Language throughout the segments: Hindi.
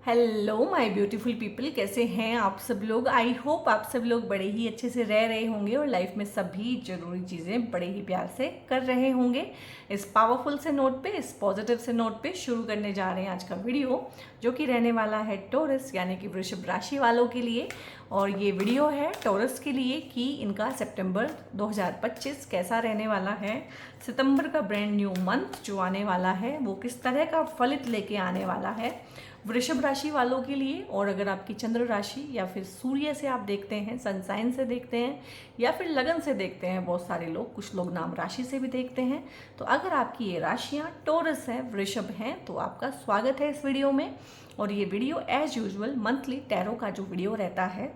हेलो माय ब्यूटीफुल पीपल, कैसे हैं आप सब लोग। आई होप आप सब लोग बड़े ही अच्छे से रह रहे होंगे और लाइफ में सभी ज़रूरी चीज़ें बड़े ही प्यार से कर रहे होंगे। इस पावरफुल से नोट पे, इस पॉजिटिव से नोट पे शुरू करने जा रहे हैं आज का वीडियो, जो कि रहने वाला है टॉरस यानी कि वृषभ राशि वालों के लिए। और ये वीडियो है टॉरस के लिए कि इनका सितंबर 2025 कैसा रहने वाला है। सितंबर का ब्रांड न्यू मंथ जो आने वाला है वो किस तरह का फलित लेके आने वाला है वृषभ राशि वालों के लिए। और अगर आपकी चंद्र राशि या फिर सूर्य से आप देखते हैं, सनसाइन से देखते हैं या फिर लगन से देखते हैं, बहुत सारे लोग, कुछ लोग नाम राशि से भी देखते हैं, तो अगर आपकी ये राशियाँ टॉरस है, वृषभ हैं, तो आपका स्वागत है इस वीडियो में। और ये video as usual monthly tarot का जो वीडियो रहता है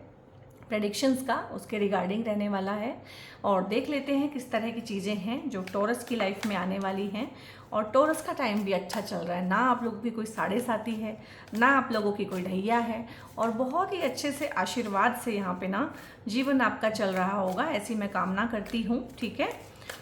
प्रेडिक्शंस का, उसके रिगार्डिंग रहने वाला है। और देख लेते हैं किस तरह की चीज़ें हैं जो टॉरस की लाइफ में आने वाली हैं। और टॉरस का टाइम भी अच्छा चल रहा है, ना आप लोगों की कोई साढ़े साथी है, ना आप लोगों की कोई ढैया है, और बहुत ही अच्छे से आशीर्वाद से यहाँ पे ना जीवन आपका चल रहा होगा, ऐसी मैं कामना करती हूँ। ठीक है।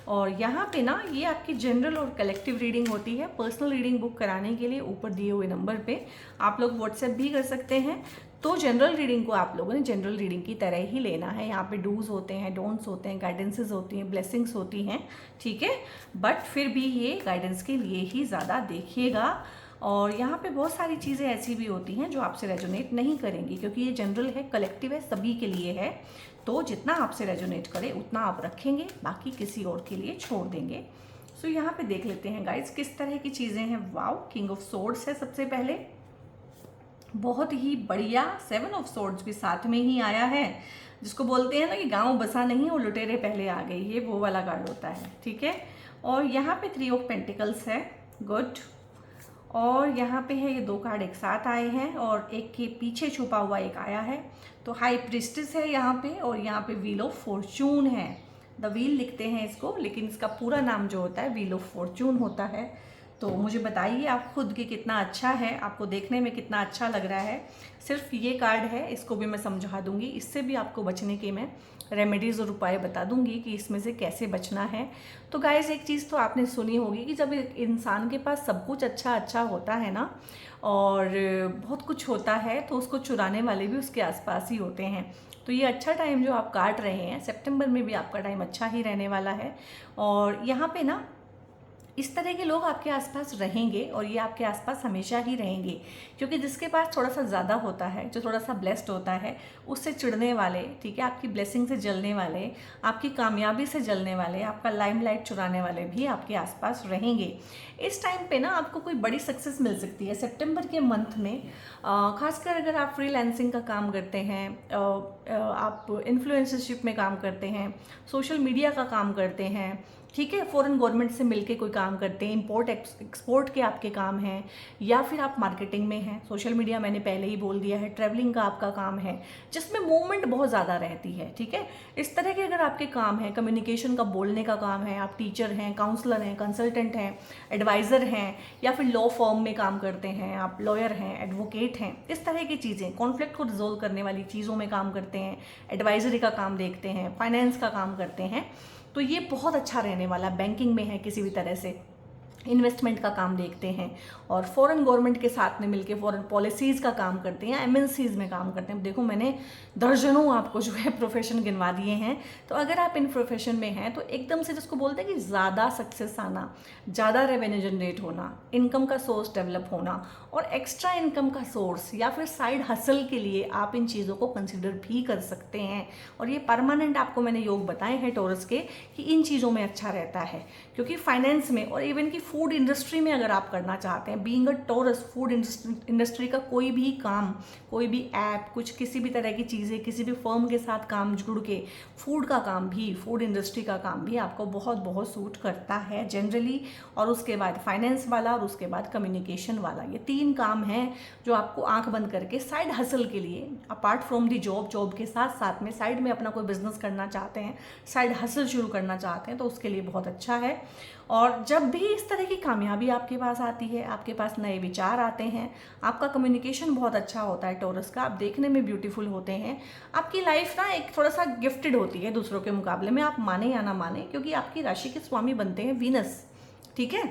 और यहाँ पे ना ये आपकी जनरल और कलेक्टिव रीडिंग होती है। पर्सनल रीडिंग बुक कराने के लिए ऊपर दिए हुए नंबर पे आप लोग व्हाट्सएप भी कर सकते हैं। तो जनरल रीडिंग को आप लोगों ने जनरल रीडिंग की तरह ही लेना है। यहाँ पे डूज होते हैं, डोंट्स होते हैं, गाइडेंसेस होती हैं, ब्लेसिंग्स होती हैं। ठीक है। बट फिर भी ये गाइडेंस के लिए ही ज़्यादा देखिएगा। और यहाँ पे बहुत सारी चीज़ें ऐसी भी होती हैं जो आपसे रेजोनेट नहीं करेंगी, क्योंकि ये जनरल है, कलेक्टिव है, सभी के लिए है। तो जितना आपसे रेजोनेट करे उतना आप रखेंगे, बाकी किसी और के लिए छोड़ देंगे। सो यहाँ पे देख लेते हैं गाइज किस तरह की चीज़ें हैं। वाओ, किंग ऑफ सोर्ड्स है सबसे पहले, बहुत ही बढ़िया। 7 ऑफ सोर्ड्स भी साथ में ही आया है, जिसको बोलते हैं ना कि गांव बसा नहीं और लुटेरे पहले आ गए, ये वो वाला कार्ड होता है। ठीक है। और यहाँ पे 3 ऑफ पेंटिकल्स है, गुड। और यहाँ पे है, ये 2 कार्ड एक साथ आए हैं और एक के पीछे छुपा हुआ एक आया है। तो हाई प्रिस्टेस है यहाँ पे, और यहाँ पे व्हील ऑफ फॉर्चून है। द व्हील लिखते हैं इसको, लेकिन इसका पूरा नाम जो होता है व्हील ऑफ फॉर्चून होता है। तो मुझे बताइए आप खुद के कितना अच्छा है, आपको देखने में कितना अच्छा लग रहा है। सिर्फ ये कार्ड है, इसको भी मैं समझा दूंगी, इससे भी आपको बचने के मैं रेमेडीज़ और उपाय बता दूंगी कि इसमें से कैसे बचना है। तो गाइस, एक चीज़ तो आपने सुनी होगी कि जब एक इंसान के पास सब कुछ अच्छा अच्छा होता है ना, और बहुत कुछ होता है, तो उसको चुराने वाले भी उसके आसपास ही होते हैं। तो ये अच्छा टाइम जो आप काट रहे हैं, सितंबर में भी आपका टाइम अच्छा ही रहने वाला है। और यहाँ पे ना इस तरह के लोग आपके आसपास रहेंगे, और ये आपके आसपास हमेशा ही रहेंगे, क्योंकि जिसके पास थोड़ा सा ज़्यादा होता है, जो थोड़ा सा ब्लेस्ड होता है, उससे चिढ़ने वाले, ठीक है, आपकी ब्लेसिंग से जलने वाले, आपकी कामयाबी से जलने वाले, आपका लाइमलाइट चुराने वाले भी आपके आसपास रहेंगे। इस टाइम पे ना आपको कोई बड़ी सक्सेस मिल सकती है सितंबर के मंथ में। खासकर अगर आप फ्रीलांसिंग का काम करते हैं, आप इन्फ्लुएंसरशिप में काम करते हैं, सोशल मीडिया का काम करते हैं, ठीक है, फॉरेन गवर्नमेंट से मिलके कोई काम करते हैं, इंपोर्ट एक्सपोर्ट के आपके काम हैं, या फिर आप मार्केटिंग में हैं, सोशल मीडिया मैंने पहले ही बोल दिया है, ट्रैवलिंग का आपका काम है जिसमें मूवमेंट बहुत ज़्यादा रहती है। ठीक है। इस तरह के अगर आपके काम हैं, कम्युनिकेशन का, बोलने का काम है, आप टीचर हैं, काउंसलर हैं, कंसल्टेंट हैं, एडवाइज़र हैं, या फिर लॉ फर्म में काम करते हैं, आप लॉयर हैं, एडवोकेट हैं, इस तरह की चीज़ें, कॉन्फ्लिक्ट को रिजोल्व करने वाली चीज़ों में काम करते हैं, एडवाइजरी का काम देखते हैं, फाइनेंस का काम करते हैं, तो ये बहुत अच्छा रहने वाला। बैंकिंग में है, किसी भी तरह से इन्वेस्टमेंट का काम देखते हैं, और फॉरेन गवर्नमेंट के साथ में मिलके फॉरेन पॉलिसीज़ का काम करते हैं, एमएनसीज़ में काम करते हैं। देखो, मैंने दर्जनों आपको जो है प्रोफेशन गिनवा दिए हैं। तो अगर आप इन प्रोफेशन में हैं, तो एकदम से जिसको बोलते हैं कि ज़्यादा सक्सेस आना, ज़्यादा रेवेन्यू जनरेट होना, इनकम का सोर्स डेवलप होना, और एक्स्ट्रा इनकम का सोर्स या फिर साइड हसल के लिए आप इन चीज़ों को कंसिडर भी कर सकते हैं। और ये परमानेंट आपको मैंने योग बताए हैं टॉरस के कि इन चीज़ों में अच्छा रहता है, क्योंकि फाइनेंस में और इवन की फूड इंडस्ट्री में अगर आप करना चाहते हैं, being a Taurus, food industry का कोई भी काम, कोई भी ऐप, कुछ किसी भी तरह की चीज़ें, किसी भी फर्म के साथ काम जुड़ के, फूड का काम भी, फूड इंडस्ट्री का काम भी आपको बहुत बहुत सूट करता है जनरली। और उसके बाद फाइनेंस वाला, और उसके बाद कम्युनिकेशन वाला, ये 3 काम हैं जो आपको आंख बंद करके साइड हसल के लिए, apart from the job, job के साथ साथ में साइड में अपना कोई बिजनेस करना चाहते हैं, साइड हसल शुरू करना चाहते हैं, तो उसके लिए बहुत अच्छा है। और जब भी इस तरह की कामयाबी आपके पास आती है, आपके पास नए विचार आते हैं, आपका कम्युनिकेशन बहुत अच्छा होता है टॉरस का, आप देखने में ब्यूटीफुल होते हैं, आपकी लाइफ ना एक थोड़ा सा गिफ्टेड होती है दूसरों के मुकाबले में, आप माने या ना माने, क्योंकि आपकी राशि के स्वामी बनते हैं वीनस। ठीक है।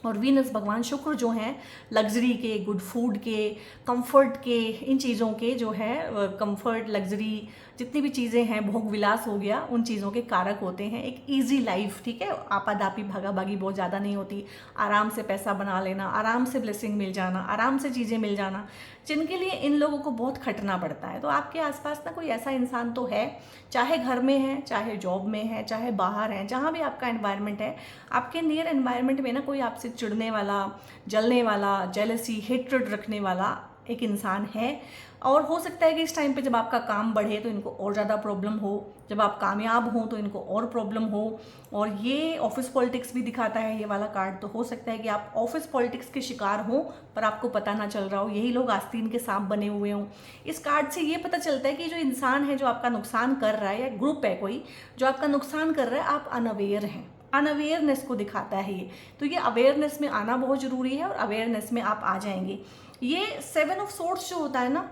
और वीनस भगवान शुक्र जो हैं लग्जरी के, गुड फूड के, कंफर्ट के, इन चीज़ों के जो है कंफर्ट, लग्जरी, जितनी भी चीज़ें हैं, भोग विलास हो गया, उन चीज़ों के कारक होते हैं। एक इजी लाइफ, ठीक है, आपाधापी भागा भागी बहुत ज़्यादा नहीं होती, आराम से पैसा बना लेना, आराम से ब्लेसिंग मिल जाना, आराम से चीज़ें मिल जाना, जिनके लिए इन लोगों को बहुत खटना पड़ता है। तो आपके आसपास ना कोई ऐसा इंसान तो है, चाहे घर में है, चाहे जॉब में है, चाहे बाहर है, जहाँ भी आपका एनवायरनमेंट है, आपके नियर एनवायरनमेंट में ना कोई आपसे चिढ़ने वाला, जलने वाला, जेलसी, हेट्रेड रखने वाला एक इंसान है। और हो सकता है कि इस टाइम पे जब आपका काम बढ़े तो इनको और ज़्यादा प्रॉब्लम हो, जब आप कामयाब हों तो इनको और प्रॉब्लम हो। और ये ऑफिस पॉलिटिक्स भी दिखाता है ये वाला कार्ड, तो हो सकता है कि आप ऑफिस पॉलिटिक्स के शिकार हों पर आपको पता ना चल रहा हो, यही लोग आस्तीन के सांप बने हुए हों। इस कार्ड से ये पता चलता है कि जो इंसान है जो आपका नुकसान कर रहा है, या ग्रुप है कोई जो आपका नुकसान कर रहा है, आप अनअवेयर हैं। अनअवेयरनेस को दिखाता है ये, तो ये अवेयरनेस में आना बहुत ज़रूरी है और अवेयरनेस में आप आ जाएंगे। ये 7 ऑफ सोर्ड्स जो होता है ना,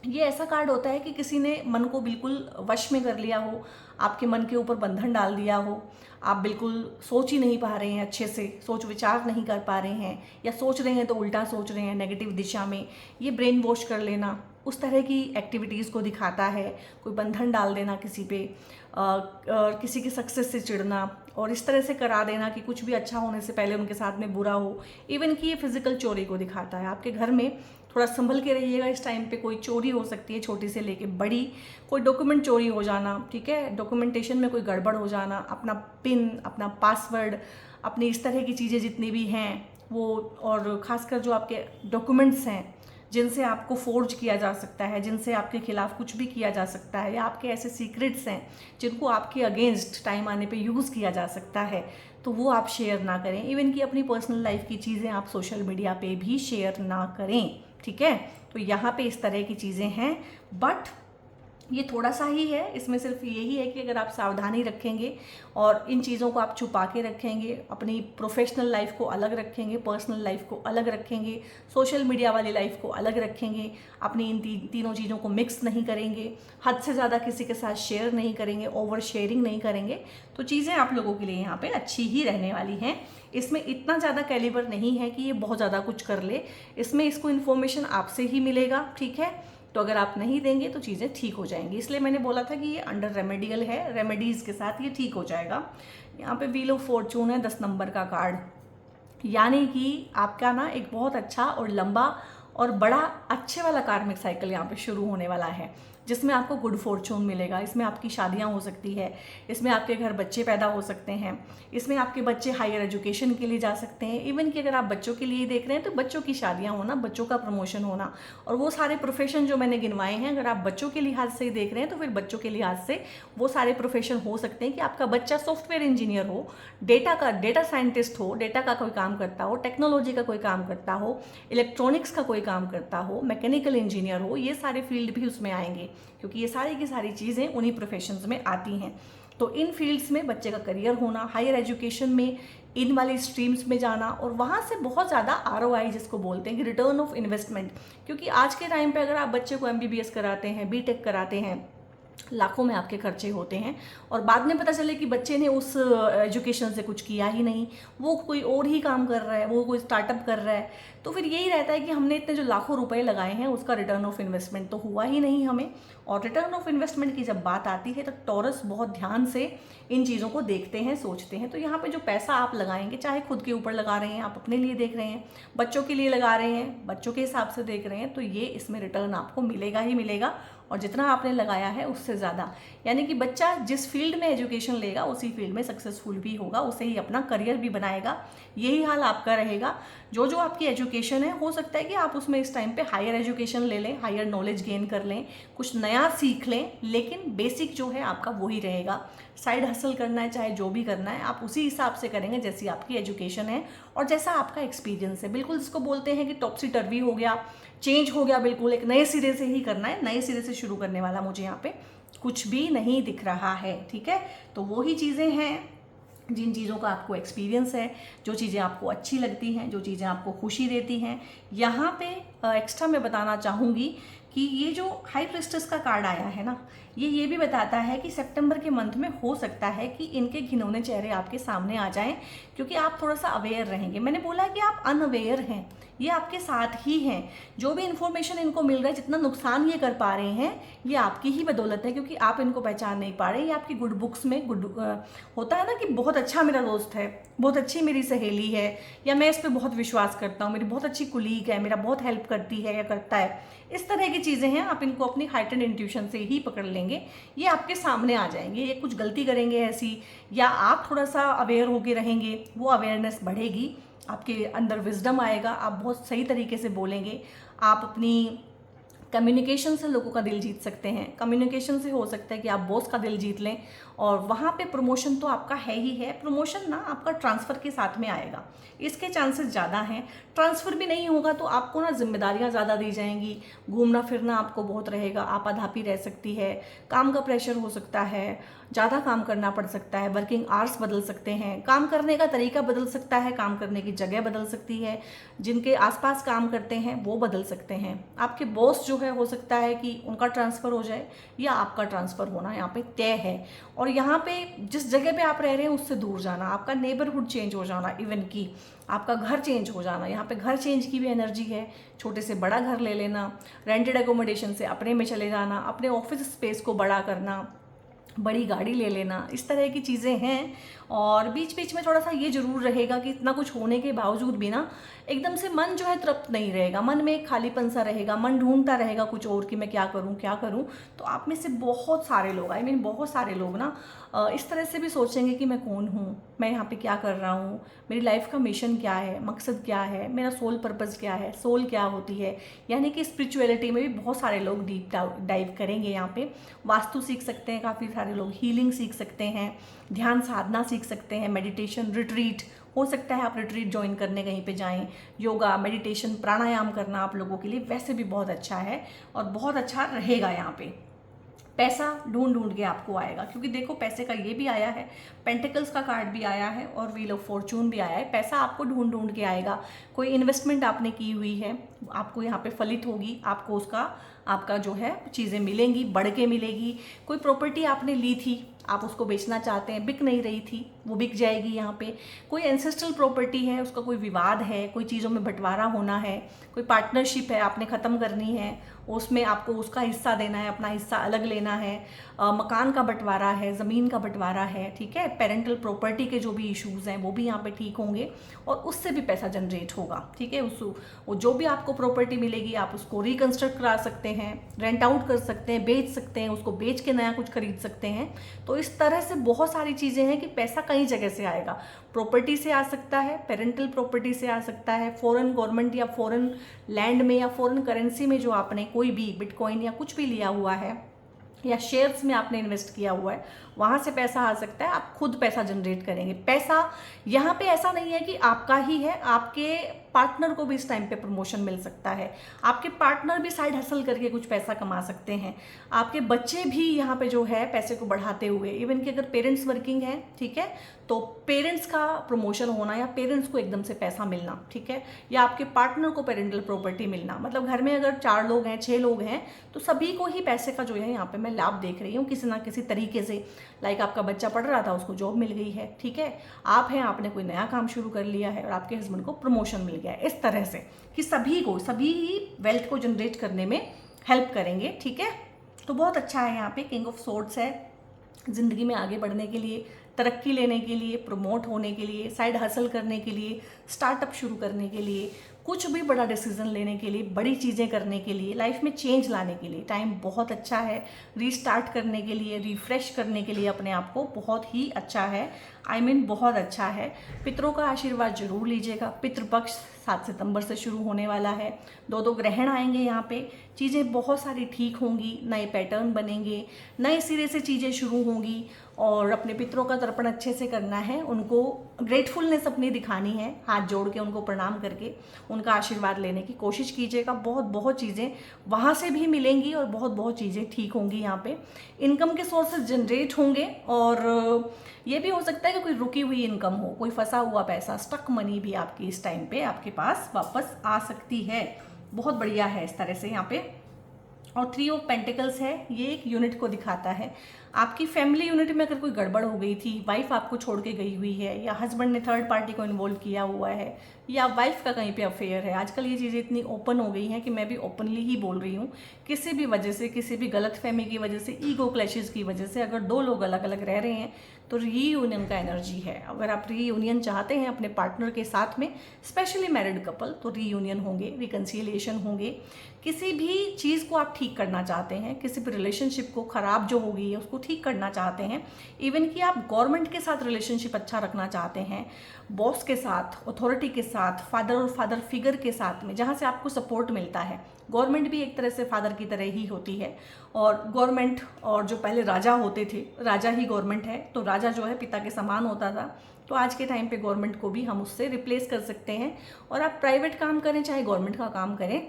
ये ऐसा कार्ड होता है कि किसी ने मन को बिल्कुल वश में कर लिया हो, आपके मन के ऊपर बंधन डाल दिया हो, आप बिल्कुल सोच ही नहीं पा रहे हैं, अच्छे से सोच विचार नहीं कर पा रहे हैं, या सोच रहे हैं तो उल्टा सोच रहे हैं, नेगेटिव दिशा में। ये ब्रेन वॉश कर लेना, उस तरह की एक्टिविटीज़ को दिखाता है। कोई बंधन डाल देना किसी पे, किसी की सक्सेस से चिढ़ना और इस तरह से करा देना कि कुछ भी अच्छा होने से पहले उनके साथ में बुरा हो। इवन कि ये फिजिकल चोरी को दिखाता है। आपके घर में थोड़ा संभल के रहिएगा, इस टाइम पे कोई चोरी हो सकती है, छोटी से लेके बड़ी। कोई डॉक्यूमेंट चोरी हो जाना, ठीक है, डॉक्यूमेंटेशन में कोई गड़बड़ हो जाना, अपना पिन, अपना पासवर्ड, अपनी इस तरह की चीज़ें जितनी भी हैं वो, और ख़ासकर जो आपके डॉक्यूमेंट्स हैं जिनसे आपको फोर्ज किया जा सकता है, जिनसे आपके खिलाफ कुछ भी किया जा सकता है, या आपके ऐसे सीक्रेट्स हैं जिनको आपके अगेंस्ट टाइम आने पे यूज़ किया जा सकता है, तो वो आप शेयर ना करें। इवन कि अपनी पर्सनल लाइफ की चीज़ें आप सोशल मीडिया पे भी शेयर ना करें, ठीक है। तो यहाँ पे इस तरह की चीज़ें हैं, बट ये थोड़ा सा ही है, इसमें सिर्फ यही है कि अगर आप सावधानी रखेंगे और इन चीज़ों को आप छुपा के रखेंगे, अपनी प्रोफेशनल लाइफ को अलग रखेंगे, पर्सनल लाइफ को अलग रखेंगे, सोशल मीडिया वाली लाइफ को अलग रखेंगे, अपनी इन तीनों चीज़ों को मिक्स नहीं करेंगे, हद से ज़्यादा किसी के साथ शेयर नहीं करेंगे, ओवर शेयरिंग नहीं करेंगे, तो चीज़ें आप लोगों के लिए यहाँ पे अच्छी ही रहने वाली हैं। इसमें इतना ज़्यादा कैलिबर नहीं है कि ये बहुत ज़्यादा कुछ कर ले, इसमें इसको इन्फॉर्मेशन आपसे ही मिलेगा, ठीक है। तो अगर आप नहीं देंगे तो चीज़ें ठीक हो जाएंगी, इसलिए मैंने बोला था कि ये अंडर रेमेडियल है, रेमेडीज़ के साथ ये ठीक हो जाएगा। यहाँ पे व्हील ऑफ फॉर्चून है, 10 नंबर का कार्ड, यानी कि आपका ना एक बहुत अच्छा और लंबा और बड़ा अच्छे वाला कार्मिक साइकिल यहाँ पे शुरू होने वाला है, जिसमें आपको गुड फॉर्चून मिलेगा। इसमें आपकी शादियाँ हो सकती है, इसमें आपके घर बच्चे पैदा हो सकते हैं, इसमें आपके बच्चे हायर एजुकेशन के लिए जा सकते हैं। इवन कि अगर आप बच्चों के लिए देख रहे हैं तो बच्चों की शादियाँ होना, बच्चों का प्रमोशन होना, और वो सारे प्रोफेशन जो मैंने गिनवाए हैं, अगर आप बच्चों के लिहाज से ही देख रहे हैं तो फिर बच्चों के लिहाज से वो सारे प्रोफेशन हो सकते हैं कि आपका बच्चा सॉफ्टवेयर इंजीनियर हो, डेटा साइंटिस्ट हो, डेटा का कोई काम करता हो, टेक्नोलॉजी का कोई काम करता हो, इलेक्ट्रॉनिक्स का कोई काम करता हो, मैकेनिकल इंजीनियर हो, ये सारे फील्ड भी उसमें आएंगे, क्योंकि ये सारी की सारी चीज़ें उन्हीं प्रोफेशंस में आती हैं। तो इन फील्ड्स में बच्चे का करियर होना, हायर एजुकेशन में इन वाली स्ट्रीम्स में जाना, और वहाँ से बहुत ज़्यादा ROI जिसको बोलते हैं कि रिटर्न ऑफ इन्वेस्टमेंट, क्योंकि आज के टाइम पे अगर आप बच्चे को MBBS कराते हैं, BTech कराते हैं, लाखों में आपके खर्चे होते हैं, और बाद में पता चले कि बच्चे ने उस एजुकेशन से कुछ किया ही नहीं, वो कोई और ही काम कर रहा है, वो कोई स्टार्टअप कर रहा है, तो फिर यही रहता है कि हमने इतने जो लाखों रुपए लगाए हैं उसका रिटर्न ऑफ इन्वेस्टमेंट तो हुआ ही नहीं हमें। और रिटर्न ऑफ इन्वेस्टमेंट की जब बात आती है तो टॉरस बहुत ध्यान से इन चीज़ों को देखते हैं, सोचते हैं। तो यहाँ पे जो पैसा आप लगाएंगे, चाहे खुद के ऊपर लगा रहे हैं, आप अपने लिए देख रहे हैं, बच्चों के लिए लगा रहे हैं, बच्चों के हिसाब से देख रहे हैं, तो ये इसमें रिटर्न आपको मिलेगा ही मिलेगा, और जितना आपने लगाया है उससे ज़्यादा। यानी कि बच्चा जिस फील्ड में एजुकेशन लेगा उसी फील्ड में सक्सेसफुल भी होगा, उसे ही अपना करियर भी बनाएगा। यही हाल आपका रहेगा। जो जो आपकी एजुकेशन है, हो सकता है कि आप उसमें इस टाइम पे हायर एजुकेशन ले लें, हायर नॉलेज गेन कर लें, कुछ नया सीख लें, लेकिन बेसिक जो है आपका वही रहेगा। साइड हसल करना है, चाहे जो भी करना है, आप उसी हिसाब से करेंगे जैसी आपकी एजुकेशन है और जैसा आपका एक्सपीरियंस है। बिल्कुल इसको बोलते हैं कि टॉपसी टर्वी हो गया, चेंज हो गया, बिल्कुल एक नए सिरे से ही करना है, नए सिरे से शुरू करने वाला मुझे यहाँ पे कुछ भी नहीं दिख रहा है, ठीक है। तो वो ही चीज़ें हैं जिन चीज़ों का आपको एक्सपीरियंस है, जो चीज़ें आपको अच्छी लगती हैं, जो चीज़ें आपको खुशी देती हैं। यहाँ पे एक्स्ट्रा मैं बताना चाहूँगी कि ये जो हाई प्रिस्टेस का कार्ड आया है ना, ये भी बताता है कि सितंबर के मंथ में हो सकता है कि इनके घिनौने चेहरे आपके सामने आ जाएं, क्योंकि आप थोड़ा सा अवेयर रहेंगे। मैंने बोला कि आप अनअवेयर हैं, ये आपके साथ ही हैं। जो भी इन्फॉर्मेशन इनको मिल रहा है, जितना नुकसान ये कर पा रहे हैं, ये आपकी ही बदौलत है, क्योंकि आप इनको पहचान नहीं पा रहे। ये आपकी गुड बुक्स में होता है ना कि बहुत अच्छा मेरा दोस्त है, बहुत अच्छी मेरी सहेली है, या मैं इस पर बहुत विश्वास करता हूँ, मेरी बहुत अच्छी कुलीग है, मेरा बहुत हेल्प करती है या करता है। इस तरह की चीज़ें हैं, आप इनको अपनी हाइटेंड इंट्यूशन से ही पकड़ लेंगे, ये आपके सामने आ जाएंगे। ये कुछ गलती करेंगे ऐसी, या आप थोड़ा सा अवेयर होके रहेंगे, वो अवेयरनेस बढ़ेगी, आपके अंदर विजडम आएगा, आप बहुत सही तरीके से बोलेंगे। आप अपनी कम्युनिकेशन से लोगों का दिल जीत सकते हैं। कम्युनिकेशन से हो सकता है कि आप बॉस का दिल जीत लें, और वहाँ पे प्रमोशन तो आपका है ही है। प्रमोशन ना आपका ट्रांसफ़र के साथ में आएगा, इसके चांसेस ज़्यादा हैं। ट्रांसफ़र भी नहीं होगा तो आपको ना जिम्मेदारियाँ ज़्यादा दी जाएंगी, घूमना फिरना आपको बहुत रहेगा, आपाधापी रह सकती है, काम का प्रेशर हो सकता है, ज़्यादा काम करना पड़ सकता है, वर्किंग आवर्स बदल सकते हैं, काम करने का तरीका बदल सकता है, काम करने की जगह बदल सकती है, जिनके आसपास काम करते हैं वो बदल सकते हैं। आपके बॉस जो है, हो सकता है कि उनका ट्रांसफ़र हो जाए या आपका ट्रांसफ़र होना यहाँ पे तय है। और यहाँ पे जिस जगह पे आप रह रहे हैं उससे दूर जाना, आपका नेबरहुड चेंज हो जाना, इवन कि आपका घर चेंज हो जाना। यहाँ पे घर चेंज की भी एनर्जी है, छोटे से बड़ा घर ले लेना, रेंटेड एकोमोडेशन से अपने में चले जाना, अपने ऑफिस स्पेस को बड़ा करना, बड़ी गाड़ी ले लेना, इस तरह की चीज़ें हैं। और बीच बीच में थोड़ा सा ये ज़रूर रहेगा कि इतना कुछ होने के बावजूद भी ना एकदम से मन जो है तृप्त नहीं रहेगा, मन में एक खालीपन सा रहेगा, मन ढूंढता रहेगा कुछ और कि मैं क्या करूं क्या करूं। तो आप में से बहुत सारे लोग, बहुत सारे लोग ना इस तरह से भी सोचेंगे कि मैं कौन हूँ, मैं यहाँ पे क्या कर रहा हूँ, मेरी लाइफ का मिशन क्या है, मकसद क्या है, मेरा सोल पर्पज़ क्या है, सोल क्या होती है। यानी कि स्पिरिचुअलिटी में भी बहुत सारे लोग डीप डाइव करेंगे। यहाँ पे वास्तु सीख सकते हैं काफ़ी सारे लोग, हीलिंग सीख सकते हैं, ध्यान साधना सीख सकते हैं, मेडिटेशन, रिट्रीट हो सकता है आप रिट्रीट ज्वाइन करने कहीं पे जाएं। योगा, मेडिटेशन, प्राणायाम करना आप लोगों के लिए वैसे भी बहुत अच्छा है और बहुत अच्छा रहेगा। यहाँ पे पैसा ढूंढ ढूंढ के आपको आएगा, क्योंकि देखो पैसे का ये भी आया है, पेंटिकल्स का कार्ड भी आया है और व्हील ऑफ फॉर्चून भी आया है। पैसा आपको ढूंढ ढूंढ के आएगा। कोई इन्वेस्टमेंट आपने की हुई है, आपको यहाँ पे फलित होगी, आपको उसका आपका जो है चीज़ें मिलेंगी, बढ़ के मिलेगी। कोई प्रॉपर्टी आपने ली थी, आप उसको बेचना चाहते हैं, बिक नहीं रही थी, वो बिक जाएगी। यहाँ पे कोई एंसेस्ट्रल प्रॉपर्टी है, उसका कोई विवाद है, कोई चीज़ों में बंटवारा होना है, कोई पार्टनरशिप है आपने ख़त्म करनी है, उसमें आपको उसका हिस्सा देना है, अपना हिस्सा अलग लेना है, मकान का बंटवारा है, ज़मीन का बंटवारा है, ठीक है। पेरेंटल प्रॉपर्टी के जो भी इश्यूज़ हैं वो भी यहाँ पे ठीक होंगे और उससे भी पैसा जनरेट होगा, ठीक है। वो जो भी आपको प्रॉपर्टी मिलेगी आप उसको रिकंस्ट्रक्ट करा सकते हैं, रेंट आउट कर सकते हैं, बेच सकते हैं, उसको बेच के नया कुछ खरीद सकते हैं। तो इस तरह से बहुत सारी चीज़ें हैं कि पैसा कई जगह से आएगा। प्रॉपर्टी से आ सकता है, पेरेंटल प्रॉपर्टी से आ सकता है, फॉरेन गवर्नमेंट या फॉरेन लैंड में या फॉरेन करेंसी में जो आपने कोई भी बिटकॉइन या कुछ भी लिया हुआ है या शेयर्स में आपने इन्वेस्ट किया हुआ है, वहाँ से पैसा आ सकता है। आप खुद पैसा जनरेट करेंगे। पैसा यहाँ पे ऐसा नहीं है कि आपका ही है, आपके पार्टनर को भी इस टाइम पे प्रमोशन मिल सकता है, आपके पार्टनर भी साइड हसल करके कुछ पैसा कमा सकते हैं, आपके बच्चे भी यहाँ पे जो है पैसे को बढ़ाते हुए, इवन कि अगर पेरेंट्स वर्किंग हैं, ठीक है, तो पेरेंट्स का प्रमोशन होना या पेरेंट्स को एकदम से पैसा मिलना, ठीक है, या आपके पार्टनर को पेरेंटल प्रॉपर्टी मिलना। मतलब घर में अगर 4 लोग हैं, 6 लोग हैं, तो सभी को ही पैसे का जो है यहाँ पे मैं लाभ देख रही हूँ किसी ना किसी तरीके से। लाइक आपका बच्चा पढ़ रहा था, उसको जॉब मिल गई है, ठीक है, आप हैं, आपने कोई नया काम शुरू कर लिया है और आपके हस्बैंड को प्रमोशन मिल गया है। इस तरह से कि सभी ही वेल्थ को जनरेट करने में हेल्प करेंगे, ठीक है। तो बहुत अच्छा है। यहाँ पे किंग ऑफ सोर्ड्स है, ज़िंदगी में आगे बढ़ने के लिए, तरक्की लेने के लिए, प्रमोट होने के लिए, साइड हसल करने के लिए, स्टार्टअप शुरू करने के लिए, कुछ भी बड़ा डिसीजन लेने के लिए, बड़ी चीज़ें करने के लिए, लाइफ में चेंज लाने के लिए टाइम बहुत अच्छा है। रीस्टार्ट करने के लिए, रिफ्रेश करने के लिए अपने आप को बहुत ही अच्छा है। बहुत अच्छा है। पितरों का आशीर्वाद जरूर लीजिएगा। पितृपक्ष 7 सितंबर से शुरू होने वाला है। 2 ग्रहण आएंगे यहाँ पे, चीज़ें बहुत सारी ठीक होंगी, नए पैटर्न बनेंगे, नए सिरे से चीज़ें शुरू होंगी। और अपने पितरों का तर्पण अच्छे से करना है, उनको ग्रेटफुलनेस अपनी दिखानी है, हाथ जोड़ के उनको प्रणाम करके उनका आशीर्वाद लेने की कोशिश कीजिएगा। बहुत बहुत चीज़ें वहाँ से भी मिलेंगी और बहुत बहुत चीज़ें ठीक होंगी। यहाँ पे इनकम के सोर्सेज जनरेट होंगे और ये भी हो सकता है कि कोई रुकी हुई इनकम हो, कोई फंसा हुआ पैसा, स्टक मनी भी आपकी इस टाइम पे आपके पास वापस आ सकती है। बहुत बढ़िया है इस तरह से यहाँ पे। और 3 ऑफ पेंटिकल्स है, ये एक यूनिट को दिखाता है। आपकी फैमिली यूनिट में अगर कोई गड़बड़ हो गई थी, वाइफ आपको छोड़ के गई हुई है, या हस्बैंड ने थर्ड पार्टी को इन्वॉल्व किया हुआ है, या वाइफ का कहीं पे अफेयर है। आजकल ये चीज़ें इतनी ओपन हो गई हैं कि मैं भी ओपनली ही बोल रही हूँ। किसी भी वजह से, किसी भी गलतफहमी की वजह से, ईगो क्लैशेस की वजह से अगर 2 लोग अलग अलग रह रहे हैं तो रीयूनियन का एनर्जी है। अगर आप रीयूनियन चाहते हैं अपने पार्टनर के साथ में, स्पेशली मैरिड कपल, तो रीयूनियन होंगे, रिकन्सिलिएशन होंगे। किसी भी चीज़ को आप ठीक करना चाहते हैं, किसी भी रिलेशनशिप को ख़राब जो हो गई है उसको ठीक करना चाहते हैं। इवन कि आप गवर्नमेंट के साथ रिलेशनशिप अच्छा रखना चाहते हैं, बॉस के साथ, अथॉरिटी के साथ, फादर और फादर फिगर के साथ में, जहाँ से आपको सपोर्ट मिलता है। गवर्नमेंट भी एक तरह से फादर की तरह ही होती है। और गवर्नमेंट, और जो पहले राजा होते थे, राजा ही गवर्नमेंट है, तो राजा जो है पिता के समान होता था। तो आज के टाइम पे गवर्नमेंट को भी हम उससे रिप्लेस कर सकते हैं। और आप प्राइवेट काम करें चाहे गवर्नमेंट का काम करें,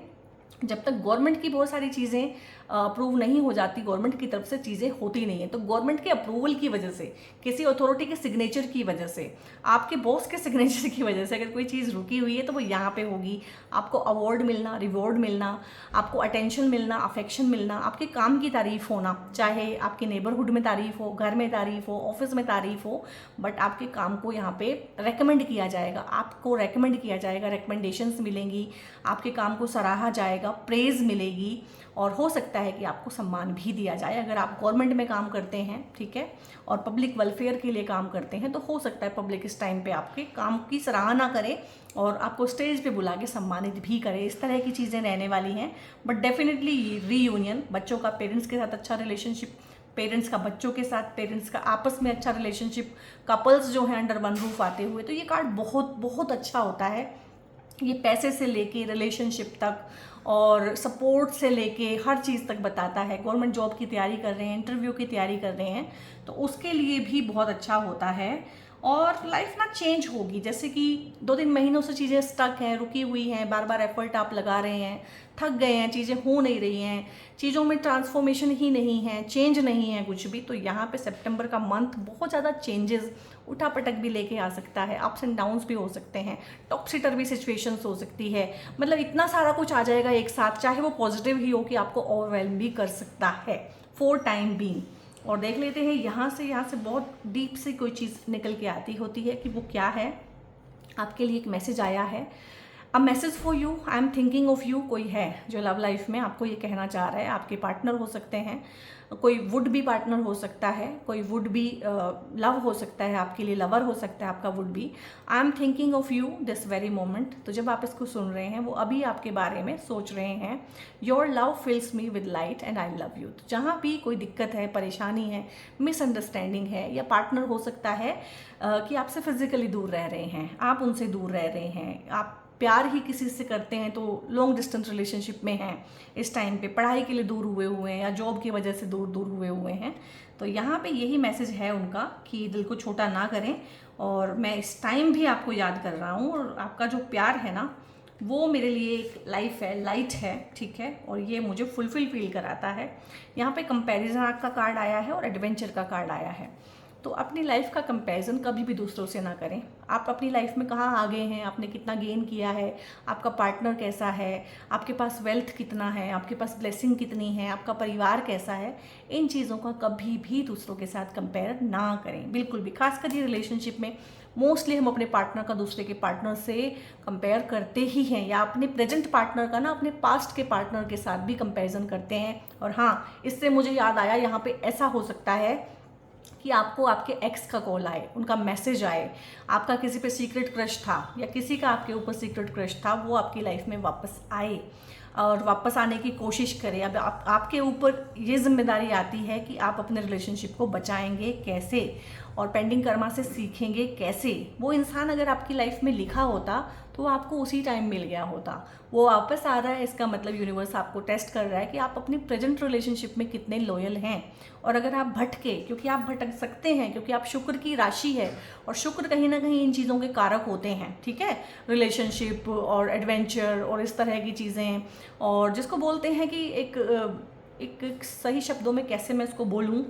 जब तक गवर्नमेंट की बहुत सारी चीज़ें अप्रूव नहीं हो जाती, गवर्नमेंट की तरफ से चीज़ें होती नहीं है। तो गवर्नमेंट के अप्रूवल की वजह से, किसी अथॉरिटी के सिग्नेचर की वजह से, आपके बॉस के सिग्नेचर की वजह से अगर कोई चीज़ रुकी हुई है तो वो यहाँ पे होगी। आपको अवार्ड मिलना, रिवॉर्ड मिलना, आपको अटेंशन मिलना, अफेक्शन मिलना, आपके काम की तारीफ होना, चाहे आपके नेबरहुड में तारीफ हो, घर में तारीफ हो, ऑफिस में तारीफ हो, बट आपके काम को यहाँ पे रेकमेंड किया जाएगा, आपको रेकमेंड किया जाएगा, रिकमेंडेशंस मिलेंगी, आपके काम को सराहा जाएगा, प्रेज मिलेगी। और हो सकता है कि आपको सम्मान भी दिया जाए। अगर आप गवर्नमेंट में काम करते हैं, ठीक है, और पब्लिक वेलफेयर के लिए काम करते हैं, तो हो सकता है पब्लिक इस टाइम पे आपके काम की सराहना करे और आपको स्टेज पे बुला के सम्मानित भी करे। इस तरह की चीज़ें रहने वाली हैं। बट डेफिनेटली रीयूनियन, बच्चों का पेरेंट्स के साथ अच्छा रिलेशनशिप, पेरेंट्स का बच्चों के साथ, पेरेंट्स का आपस में अच्छा रिलेशनशिप, कपल्स जो हैं अंडर वन रूफ आते हुए, तो ये कार्ड बहुत बहुत अच्छा होता है। ये पैसे से लेके रिलेशनशिप तक और सपोर्ट से लेके हर चीज़ तक बताता है। गवर्नमेंट जॉब की तैयारी कर रहे हैं, इंटरव्यू की तैयारी कर रहे हैं, तो उसके लिए भी बहुत अच्छा होता है। और लाइफ ना चेंज होगी, जैसे कि 2-3 महीनों से चीज़ें स्टक हैं, रुकी हुई हैं, बार बार एफर्ट आप लगा रहे हैं, थक गए हैं, चीज़ें हो नहीं रही हैं, चीज़ों में ट्रांसफॉर्मेशन ही नहीं है, चेंज नहीं है कुछ भी। तो यहाँ पे सितंबर का मंथ बहुत ज़्यादा चेंजेस, उठापटक भी लेके आ सकता है, अप्स एंड डाउन्स भी हो सकते हैं, टॉक्सिटर भी सिचुएशंस हो सकती है। मतलब इतना सारा कुछ आ जाएगा एक साथ, चाहे वो पॉजिटिव ही हो कि आपको ओवरवेल्म भी कर सकता है फॉर टाइम बीइंग। और देख लेते हैं यहाँ से बहुत डीप से कोई चीज़ निकल के आती होती है कि वो क्या है। आपके लिए एक मैसेज आया है, a message for you, I am thinking of you. कोई है जो लव लाइफ में आपको ये कहना चाह रहा है। आपके पार्टनर हो सकते हैं, कोई वुड बी पार्टनर हो सकता है, कोई वुड बी लव हो सकता है, आपके लिए लवर हो सकता है आपका would be. I am thinking of you this very moment. तो जब आप इसको सुन रहे हैं, वो अभी आपके बारे में सोच रहे हैं। Your love fills me with light and I love you. तो जहाँ भी कोई दिक्कत है, परेशानी है, मिसअंडरस्टैंडिंग है, या पार्टनर हो सकता है कि आपसे फिजिकली दूर रह रहे हैं, आप उनसे दूर रह रहे हैं, आप प्यार ही किसी से करते हैं तो लॉन्ग डिस्टेंस रिलेशनशिप में हैं इस टाइम पे, पढ़ाई के लिए दूर हुए हैं, या जॉब की वजह से दूर हुए हैं। तो यहाँ पे यही मैसेज है उनका कि दिल को छोटा ना करें। और मैं इस टाइम भी आपको याद कर रहा हूँ, और आपका जो प्यार है ना, वो मेरे लिए एक लाइफ है, लाइट है, ठीक है, और ये मुझे फुलफिल फील कराता है। यहाँ पे कंपैरिजन का कार्ड आया है और एडवेंचर का कार्ड आया है। तो अपनी लाइफ का कंपैरिजन कभी भी दूसरों से ना करें। आप अपनी लाइफ में कहाँ आगे हैं, आपने कितना गेन किया है, आपका पार्टनर कैसा है, आपके पास वेल्थ कितना है, आपके पास ब्लेसिंग कितनी है, आपका परिवार कैसा है, इन चीज़ों का कभी भी दूसरों के साथ कंपेयर ना करें, बिल्कुल भी। खासकर ये रिलेशनशिप में मोस्टली हम अपने पार्टनर का दूसरे के पार्टनर से कंपेयर करते ही हैं, या अपने प्रेजेंट पार्टनर का ना अपने पास्ट के पार्टनर के साथ भी कंपेरिजन करते हैं। और हाँ, इससे मुझे याद आया, यहाँ पे ऐसा हो सकता है कि आपको आपके एक्स का कॉल आए, उनका मैसेज आए, आपका किसी पे सीक्रेट क्रश था या किसी का आपके ऊपर सीक्रेट क्रश था, वो आपकी लाइफ में वापस आए और वापस आने की कोशिश करें। अब आपके ऊपर ये जिम्मेदारी आती है कि आप अपने रिलेशनशिप को बचाएंगे कैसे, और पेंडिंग कर्मा से सीखेंगे कैसे। वो इंसान अगर आपकी लाइफ में लिखा होता तो वो आपको उसी टाइम मिल गया होता। वो वापस आ रहा है, इसका मतलब यूनिवर्स आपको टेस्ट कर रहा है कि आप अपनी प्रेजेंट रिलेशनशिप में कितने लॉयल हैं। और अगर आप भटके, क्योंकि आप भटक सकते हैं, क्योंकि आप शुक्र की राशि है और शुक्र कहीं ना कहीं इन चीज़ों के कारक होते हैं, ठीक है, रिलेशनशिप और एडवेंचर और इस तरह की चीज़ें, और जिसको बोलते हैं कि एक सही शब्दों में कैसे मैं इसको बोलूँ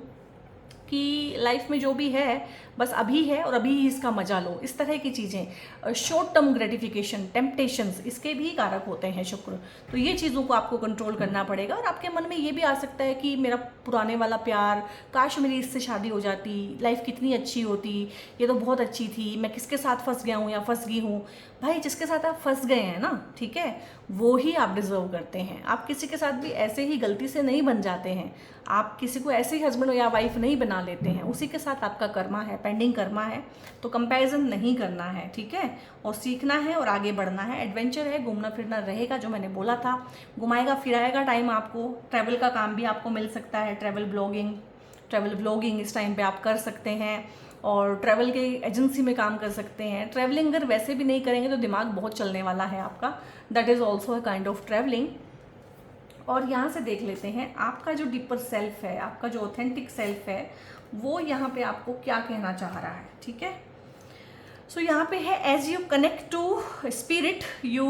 कि लाइफ में जो भी है बस अभी है और अभी ही इसका मजा लो, इस तरह की चीज़ें, शॉर्ट टर्म ग्रेटिफिकेशन, टेम्पटेशंस, इसके भी कारक होते हैं शुक्र। तो ये चीज़ों को आपको कंट्रोल करना पड़ेगा। और आपके मन में ये भी आ सकता है कि मेरा पुराने वाला प्यार, काश मेरी इससे शादी हो जाती, लाइफ कितनी अच्छी होती, ये तो बहुत अच्छी थी, मैं किसके साथ फंस गया हूँ या फंस गई हूँ। भाई जिसके साथ आप फंस गए हैं ना, ठीक है, वो ही आप डिजर्व करते हैं। आप किसी के साथ भी ऐसे ही गलती से नहीं बन जाते हैं, आप किसी को ऐसे ही हस्बैंड या वाइफ नहीं बना लेते हैं, उसी के साथ आपका कर्मा है, पेंडिंग कर्मा है। तो कंपैरिजन नहीं करना है, ठीक है, और सीखना है और आगे बढ़ना है। एडवेंचर है, घूमना फिरना रहेगा, जो मैंने बोला था, घुमाएगा फिराएगा टाइम आपको। ट्रैवल का काम भी आपको मिल सकता है, ट्रैवल ब्लॉगिंग इस टाइम पे आप कर सकते हैं, और ट्रैवल के एजेंसी में काम कर सकते हैं। ट्रैवलिंग अगर वैसे भी नहीं करेंगे तो दिमाग बहुत चलने वाला है आपका, that is also a kind of travelling. और यहाँ से देख लेते हैं आपका जो डीपर सेल्फ है, आपका जो ऑथेंटिक सेल्फ है, वो यहाँ पे आपको क्या कहना चाह रहा है, ठीक है। सो यहाँ पे है, as you connect to spirit you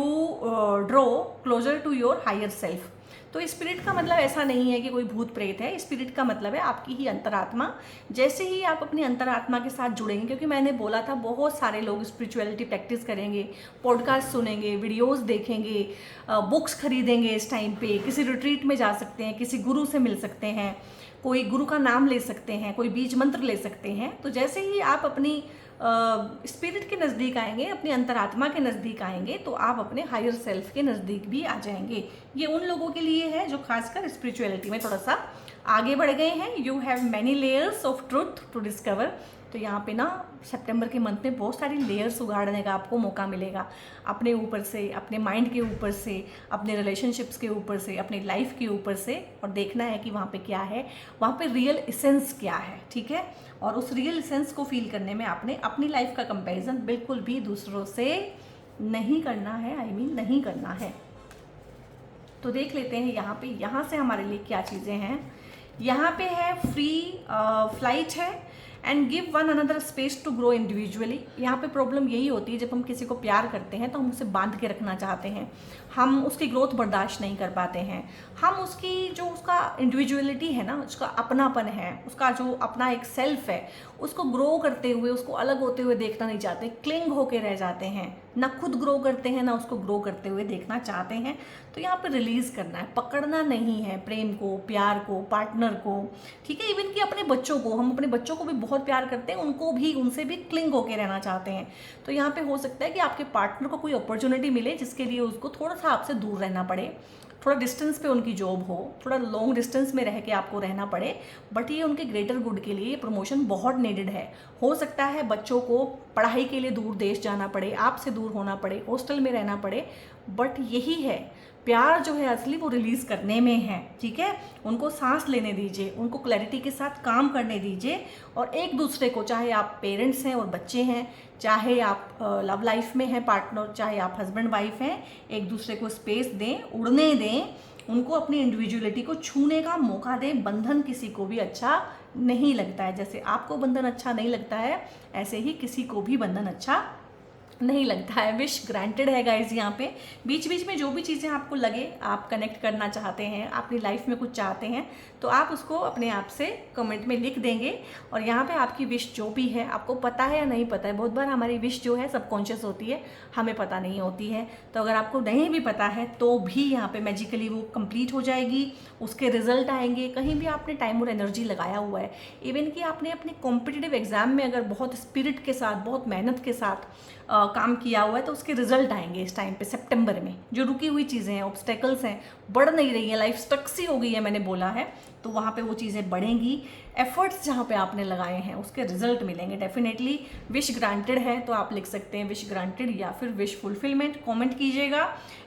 draw closer to your higher self. तो स्पिरिट का मतलब ऐसा नहीं है कि कोई भूत प्रेत है, स्पिरिट का मतलब है आपकी ही अंतरात्मा। जैसे ही आप अपनी अंतरात्मा के साथ जुड़ेंगे, क्योंकि मैंने बोला था बहुत सारे लोग स्पिरिचुअलिटी प्रैक्टिस करेंगे, पॉडकास्ट सुनेंगे, वीडियोस देखेंगे, बुक्स खरीदेंगे, इस टाइम पे किसी रिट्रीट में जा सकते हैं, किसी गुरु से मिल सकते हैं, कोई गुरु का नाम ले सकते हैं, कोई बीज मंत्र ले सकते हैं। तो जैसे ही आप अपनी स्पिरिट के नज़दीक आएंगे, अपनी अंतरात्मा के नज़दीक आएंगे, तो आप अपने हायर सेल्फ के नज़दीक भी आ जाएंगे। ये उन लोगों के लिए है जो खासकर स्पिरिचुअलिटी में थोड़ा सा आगे बढ़ गए हैं। You have many layers of truth to discover. तो यहाँ पे ना सितंबर के मंथ में बहुत सारी लेयर्स उगाड़ने का आपको मौका मिलेगा, अपने ऊपर से, अपने माइंड के ऊपर से, अपने रिलेशनशिप्स के ऊपर से, अपनी लाइफ के ऊपर से, और देखना है कि वहाँ पे क्या है, वहाँ पे रियल एसेंस क्या है, ठीक है। और उस रियल एसेंस को फील करने में आपने अपनी लाइफ का कंपैरिजन बिल्कुल भी दूसरों से नहीं करना है, नहीं करना है। तो देख लेते हैं यहाँ से हमारे लिए क्या चीज़ें हैं। यहाँ पे है फ्री फ्लाइट है, and give one another space to grow individually. यहाँ पे प्रॉब्लम यही होती है, जब हम किसी को प्यार करते हैं तो हम उसे बांध के रखना चाहते हैं, हम उसकी ग्रोथ बर्दाश्त नहीं कर पाते हैं, हम उसकी जो उसका इंडिविजुअलिटी है ना, उसका अपनापन है, उसका जो अपना एक सेल्फ है, उसको ग्रो करते हुए, उसको अलग होते हुए देखना नहीं चाहते, क्लिंग होके रह जाते हैं, ना खुद ग्रो करते हैं ना उसको ग्रो करते हुए देखना चाहते हैं। तो यहाँ पे रिलीज करना है, पकड़ना नहीं है प्रेम को, प्यार को, पार्टनर को, ठीक है। इवन कि अपने बच्चों को, हम अपने बच्चों को भी बहुत प्यार करते हैं, उनसे भी क्लिंग होके रहना चाहते हैं। तो यहाँ पे हो सकता है कि आपके पार्टनर को कोई अपॉर्चुनिटी मिले जिसके लिए उसको थोड़ा सा आपसे दूर रहना पड़े, थोड़ा डिस्टेंस पे उनकी जॉब हो, थोड़ा लॉन्ग डिस्टेंस में रह के आपको रहना पड़े, बट ये उनके ग्रेटर गुड के लिए ये प्रमोशन बहुत नीडेड है। हो सकता है बच्चों को पढ़ाई के लिए दूर देश जाना पड़े, आपसे दूर होना पड़े, हॉस्टल में रहना पड़े, बट यही है प्यार जो है असली, वो रिलीज करने में है, ठीक है। उनको सांस लेने दीजिए, उनको क्लैरिटी के साथ काम करने दीजिए, और एक दूसरे को, चाहे आप पेरेंट्स हैं और बच्चे हैं, चाहे आप लव लाइफ में हैं पार्टनर, चाहे आप हस्बैंड वाइफ हैं, एक दूसरे को स्पेस दें, उड़ने दें, उनको अपनी इंडिविजुअलिटी को छूने का मौका दें। बंधन किसी को भी अच्छा नहीं लगता है, जैसे आपको बंधन अच्छा नहीं लगता है, ऐसे ही किसी को भी बंधन अच्छा नहीं लगता है। विश ग्रांटेड है गाइज। यहाँ पे बीच बीच में जो भी चीज़ें आपको लगे, आप कनेक्ट करना चाहते हैं, अपनी लाइफ में कुछ चाहते हैं, तो आप उसको अपने आप से कमेंट में लिख देंगे। और यहाँ पे आपकी विश जो भी है, आपको पता है या नहीं पता है, बहुत बार हमारी विश जो है सबकॉन्शियस होती है, हमें पता नहीं होती है। तो अगर आपको नहीं भी पता है तो भी यहाँ पे मैजिकली वो कंप्लीट हो जाएगी, उसके रिजल्ट आएंगे। कहीं भी आपने टाइम और एनर्जी लगाया हुआ है, इवन कि आपने अपने कॉम्पिटिटिव एग्जाम में अगर बहुत स्पिरिट के साथ, बहुत मेहनत के साथ काम किया हुआ है, तो उसके रिजल्ट आएंगे इस टाइम पे सितंबर में। जो रुकी हुई चीज़ें हैं, ऑब्स्टेकल्स हैं, बढ़ नहीं रही है, लाइफ स्टक सी हो गई है, मैंने बोला है, तो वहाँ पे वो चीज़ें बढ़ेंगी। एफर्ट्स जहाँ पे आपने लगाए हैं उसके रिजल्ट मिलेंगे डेफिनेटली। विश ग्रांटेड है तो आप लिख सकते हैं विश ग्रांटेड या फिर विश फुलफिलमेंट, कमेंट कीजिएगा।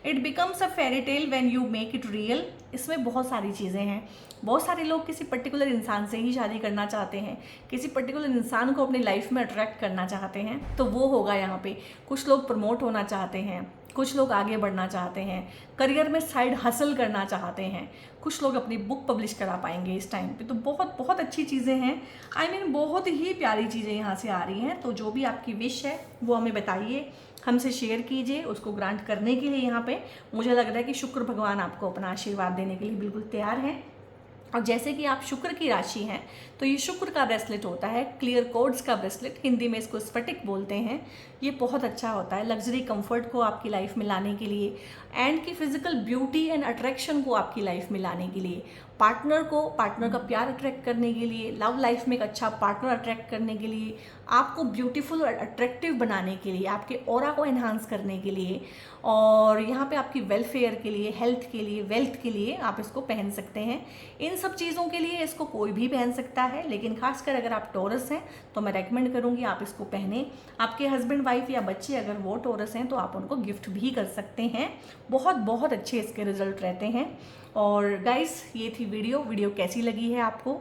It becomes a fairy tale when you make it real. इसमें बहुत सारी चीज़ें हैं। बहुत सारे लोग किसी पर्टिकुलर इंसान से ही शादी करना चाहते हैं, किसी पर्टिकुलर इंसान को अपनी लाइफ में अट्रैक्ट करना चाहते हैं, तो वो होगा यहाँ पे। कुछ लोग प्रमोट होना चाहते हैं, कुछ लोग आगे बढ़ना चाहते हैं, करियर में साइड हसल करना चाहते हैं, कुछ लोग अपनी बुक पब्लिश करा पाएंगे इस टाइम पे। तो बहुत बहुत अच्छी चीज़ें हैं। आई मीन बहुत ही प्यारी चीज़ें यहाँ से आ रही हैं। तो जो भी आपकी विश है वो हमें बताइए, हमसे शेयर कीजिए। उसको ग्रांट करने के लिए यहाँ पे मुझे लग रहा है कि शुक्र भगवान आपको अपना आशीर्वाद देने के लिए बिल्कुल तैयार हैं। और जैसे कि आप शुक्र की राशि हैं, तो ये शुक्र का ब्रेसलेट होता है, क्लियर कोड्स का ब्रेसलेट, हिंदी में इसको स्फटिक बोलते हैं। ये बहुत अच्छा होता है लग्जरी कंफर्ट को आपकी लाइफ में लाने के लिए, एंड की फिजिकल ब्यूटी एंड अट्रैक्शन को आपकी लाइफ में लाने के लिए, पार्टनर का प्यार अट्रैक्ट करने के लिए, लव लाइफ में एक अच्छा पार्टनर अट्रैक्ट करने के लिए, आपको ब्यूटीफुल और अट्रैक्टिव बनाने के लिए, आपके ऑरा को एनहांस करने के लिए, और यहाँ पे आपकी वेलफेयर के लिए, हेल्थ के लिए, वेल्थ के लिए आप इसको पहन सकते हैं। इन सब चीज़ों के लिए इसको कोई भी पहन सकता है, लेकिन खासकर अगर आप टॉरस हैं तो मैं रेकमेंड करूँगी आप इसको पहने। आपके हस्बैंड वाइफ या बच्चे अगर वो टॉरस हैं तो आप उनको गिफ्ट भी कर सकते हैं। बहुत बहुत अच्छे इसके रिजल्ट रहते हैं। और गाइस ये थी वीडियो कैसी लगी है आपको?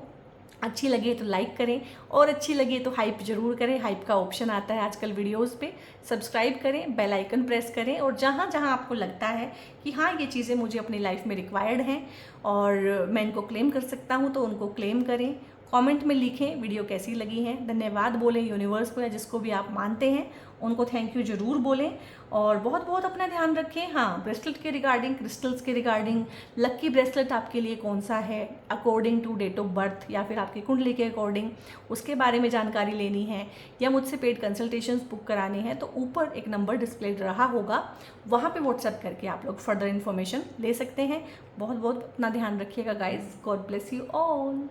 अच्छी लगे तो लाइक करें, और अच्छी लगे तो हाइप जरूर करें। हाइप का ऑप्शन आता है आजकल वीडियोस पे। सब्सक्राइब करें, बेल आइकन प्रेस करें, और जहाँ जहाँ आपको लगता है कि हाँ ये चीज़ें मुझे अपनी लाइफ में रिक्वायर्ड हैं और मैं इनको क्लेम कर सकता हूँ, तो उनको क्लेम करें। कमेंट में लिखें वीडियो कैसी लगी है, धन्यवाद बोलें यूनिवर्स को या जिसको भी आप मानते हैं उनको थैंक यू ज़रूर बोलें। और बहुत बहुत अपना ध्यान रखें। हाँ, ब्रेसलेट के रिगार्डिंग, क्रिस्टल्स के रिगार्डिंग, लक्की ब्रेसलेट आपके लिए कौन सा है according to date of birth या फिर आपकी कुंडली के अकॉर्डिंग, उसके बारे में जानकारी लेनी है या मुझसे पेड कंसल्टेशंस बुक कराने हैं, तो ऊपर एक नंबर डिस्प्ले रहा होगा, वहाँ पे व्हाट्सएप करके आप लोग फर्दर इन्फॉर्मेशन ले सकते हैं। बहुत बहुत अपना ध्यान रखिएगा guys. God bless you all.